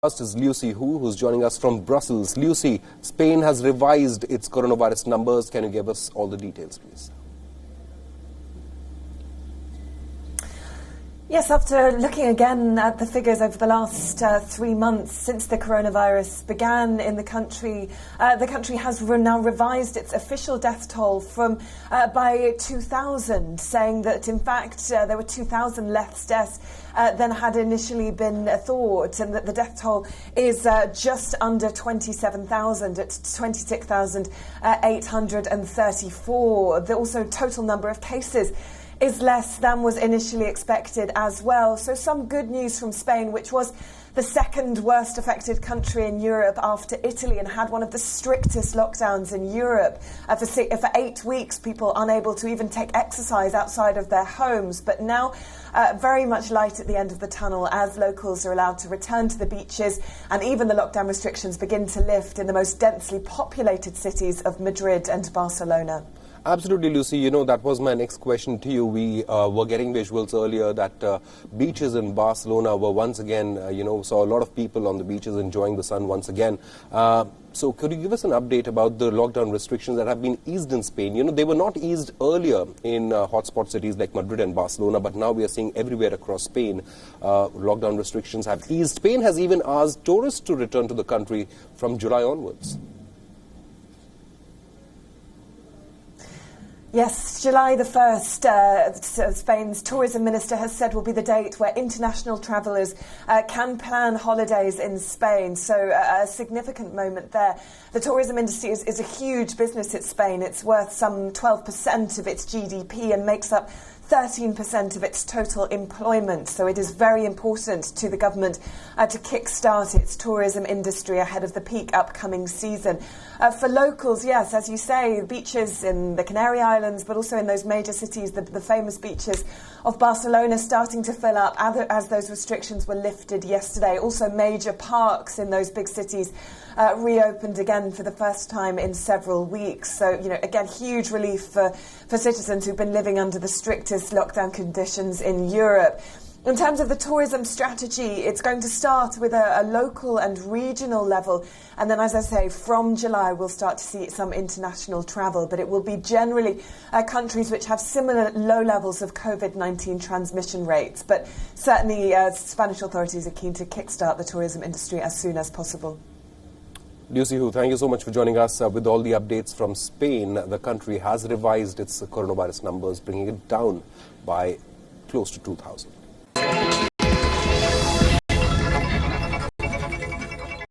First is Lucy who's joining us from Brussels. Lucy, Spain has revised its coronavirus numbers. Can you give us all the details, please? Yes, after looking again at the figures over the last 3 months since the coronavirus began in the country has now revised its official death toll from by 2,000, saying that in fact there were 2,000 less deaths than had initially been thought, and that the death toll is just under 27,000 at 26,834. The also total number of cases is less than was initially expected as well. So some good news from Spain, which was the second worst affected country in Europe after Italy and had one of the strictest lockdowns in Europe. For 8 weeks, people unable to even take exercise outside of their homes. But now very much light at the end of the tunnel as locals are allowed to return to the beaches, and even the lockdown restrictions begin to lift in the most densely populated cities of Madrid and Barcelona. Absolutely, Lucy. You know, that was my next question to you. We were getting visuals earlier that beaches in Barcelona were once again, saw a lot of people on the beaches enjoying the sun once again. So could you give us an update about the lockdown restrictions that have been eased in Spain? You know, they were not eased earlier in hotspot cities like Madrid and Barcelona, but now we are seeing everywhere across Spain lockdown restrictions have eased. Spain has even asked tourists to return to the country from July onwards. Yes, July the 1st, Spain's tourism minister has said will be the date where international travellers can plan holidays in Spain. So a significant moment there. The tourism industry is a huge business in Spain. It's worth some 12% of its GDP and makes up 13% of its total employment. So it is very important to the government to kickstart its tourism industry ahead of the peak upcoming season. For locals, yes, as you say, beaches in the Canary Islands, but also in those major cities, the famous beaches of Barcelona starting to fill up as those restrictions were lifted yesterday. Also major parks in those big cities reopened again for the first time in several weeks. So, again, huge relief for citizens who've been living under the strictest lockdown conditions in Europe. In terms of the tourism strategy, it's going to start with a local and regional level. And then, as I say, from July, we'll start to see some international travel. But it will be generally countries which have similar low levels of COVID-19 transmission rates. But certainly, Spanish authorities are keen to kickstart the tourism industry as soon as possible. Lucy Hu, thank you so much for joining us with all the updates from Spain. The country has revised its coronavirus numbers, bringing it down by close to 2,000.